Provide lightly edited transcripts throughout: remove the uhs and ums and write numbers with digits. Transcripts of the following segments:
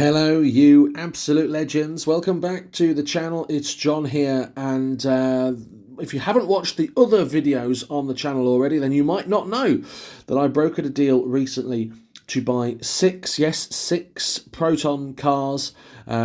Hello, you absolute legends. Welcome back to the channel. It's John here, and if you haven't watched the other videos on the channel already, then you might not know that I brokered a deal recently to buy six Proton cars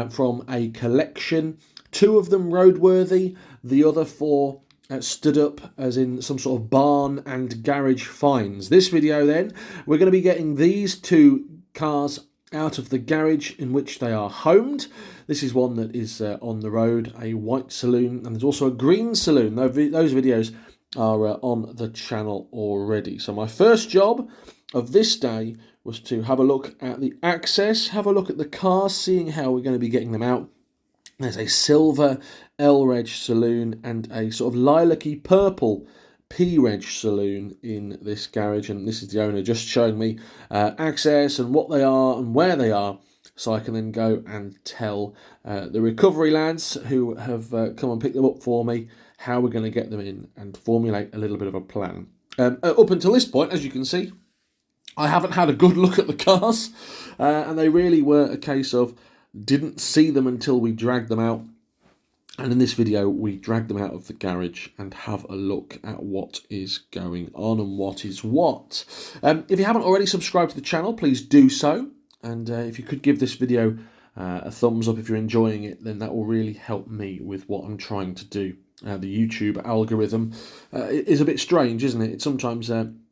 from a collection. Two of them roadworthy, the other four stood up as in some sort of barn and garage finds. This video then, we're going to be getting these two cars out of the garage in which they are homed. This is one that is on the road, a white saloon, and there's also a green saloon. Those videos are on the channel already. So my first job of this day was to have a look at the access, have a look at the cars, seeing how we're going to be getting them out. There's a silver L-Reg saloon and a sort of lilac-y purple P-Reg saloon in this garage, and this is the owner just showing me access and what they are and where they are, so I can then go and tell the recovery lads who have come and picked them up for me how we're going to get them in and formulate a little bit of a plan. Up until this point, as you can see, I haven't had a good look at the cars, and they really were a case of didn't see them until we dragged them out. And in this video, we drag them out of the garage and have a look at what is going on and what is what. If you haven't already subscribed to the channel, please do so. And if you could give this video a thumbs up if you're enjoying it, then that will really help me with what I'm trying to do. The YouTube algorithm is a bit strange, isn't it? It sometimes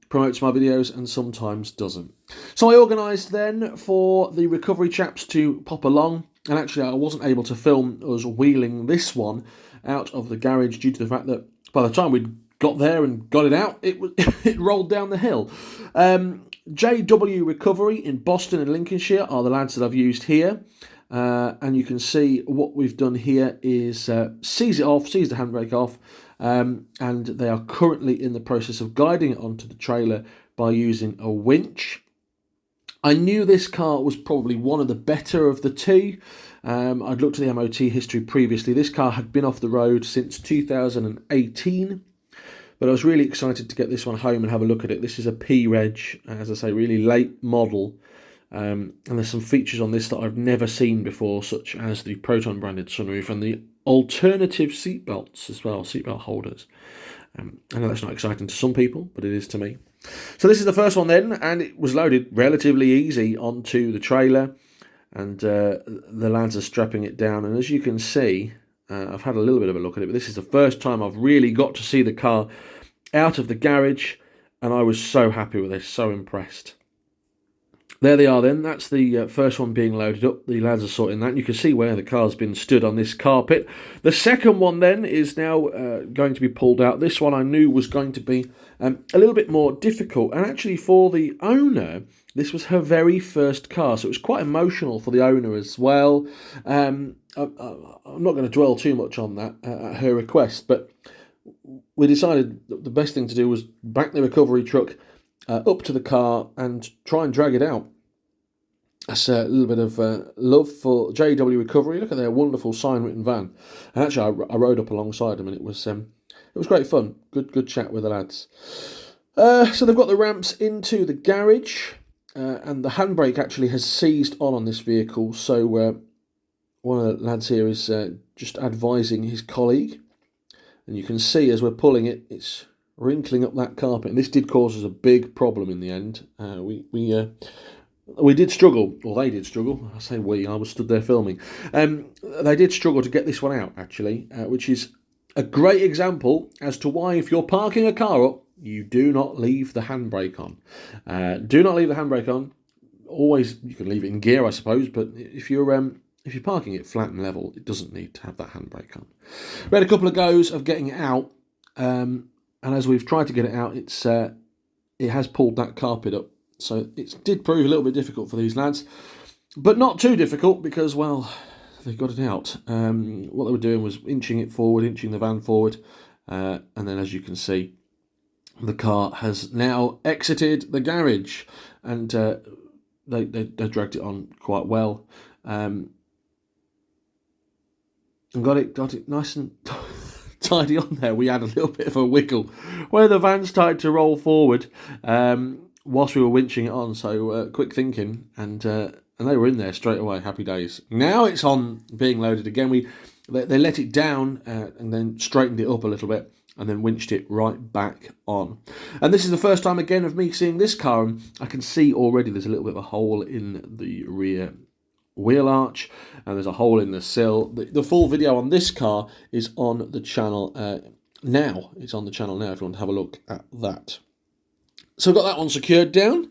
promotes my videos and sometimes doesn't. So I organised then for the recovery chaps to pop along. And actually, I wasn't able to film us wheeling this one out of the garage due to the fact that by the time we'd got there and got it out, it rolled down the hill. JW Recovery in Boston and Lincolnshire are the lads that I've used here. And you can see what we've done here is seize the handbrake off, and they are currently in the process of guiding it onto the trailer by using a winch. I knew this car was probably one of the better of the two. I'd looked at the MOT history previously. This car had been off the road since 2018, but I was really excited to get this one home and have a look at it. This is a P-Reg, as I say, really late model, and there's some features on this that I've never seen before, such as the Proton branded sunroof and the alternative seat belts as well, seatbelt holders. I know that's not exciting to some people, but it is to me. So this is the first one then, and it was loaded relatively easy onto the trailer, and the lads are strapping it down. And as you can see, I've had a little bit of a look at it, but this is the first time I've really got to see the car out of the garage, and I was so happy with this, so impressed. There they are then, that's the first one being loaded up. The lads are sorting that. You can see where the car's been stood on this carpet. The second one then is now going to be pulled out. This one I knew was going to be a little bit more difficult. And actually for the owner, this was her very first car. So it was quite emotional for the owner as well. I'm not going to dwell too much on that at her request. But we decided that the best thing to do was back the recovery truck up to the car and try and drag it out. That's a little bit of love for JW Recovery. Look at their wonderful sign-written van. And actually, I rode up alongside them, and it was great fun. Good chat with the lads. So they've got the ramps into the garage, and the handbrake actually has seized on this vehicle. So one of the lads here is just advising his colleague, and you can see as we're pulling it, it's wrinkling up that carpet, and this did cause us a big problem in the end. We did struggle, or they did struggle. I say we, I was stood there filming. They did struggle to get this one out, actually, which is a great example as to why, if you're parking a car up, you do not leave the handbrake on. Do not leave the handbrake on. Always, you can leave it in gear, I suppose, but if you're parking it flat and level, it doesn't need to have that handbrake on. We had a couple of goes of getting it out, and as we've tried to get it out, it has pulled that carpet up. So it did prove a little bit difficult for these lads, but not too difficult because, well, they got it out. What they were doing was inching it forward, inching the van forward, and then as you can see, the car has now exited the garage, and they dragged it on quite well, and got it nice and tidy on there. We had a little bit of a wiggle where the van started to roll forward whilst we were winching it on, so quick thinking, and and they were in there straight away. Happy days. Now it's on being loaded again. They let it down and then straightened it up a little bit, and then winched it right back on. And this is the first time again of me seeing this car, and I can see already there's a little bit of a hole in the rear wheel arch, and there's a hole in the sill. The full video on this car is on the channel now. It's on the channel now if you want to have a look at that. So I've got that one secured down,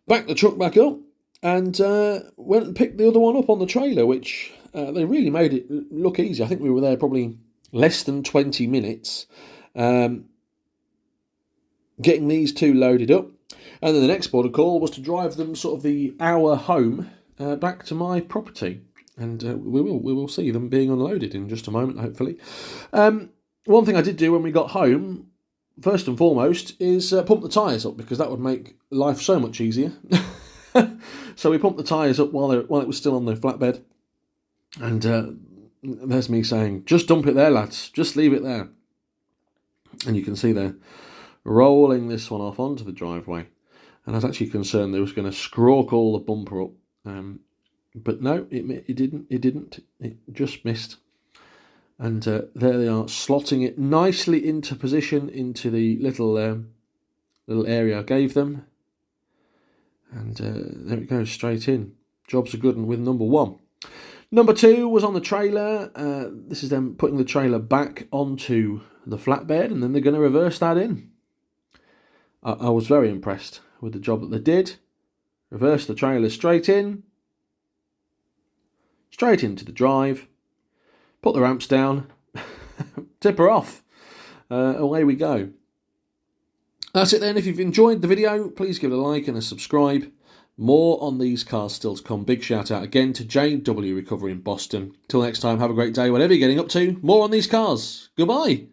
backed the truck back up, and went and picked the other one up on the trailer, which they really made it look easy. I think we were there probably less than 20 minutes getting these two loaded up. And then the next port of call was to drive them sort of the hour home back to my property. And we will see them being unloaded in just a moment, hopefully. One thing I did do when we got home, first and foremost, is pump the tyres up, because that would make life so much easier. So we pumped the tyres up while it was still on the flatbed. And there's me saying, just dump it there, lads. Just leave it there. And you can see they're rolling this one off onto the driveway. And I was actually concerned they was going to scrawk all the bumper up. But no, it didn't. It just missed. And there they are, slotting it nicely into position into the little area I gave them. And there it goes, straight in. Job's a good one with number one. Number two was on the trailer. This is them putting the trailer back onto the flatbed, and then they're going to reverse that in. I was very impressed with the job that they did. Reverse the trailer straight in. Straight into the drive. Put the ramps down. Tip her off. Away we go. That's it then. If you've enjoyed the video, please give it a like and a subscribe. More on these cars still to come. Big shout out again to JW Recovery in Boston. Till next time, have a great day, whatever you're getting up to. More on these cars. Goodbye.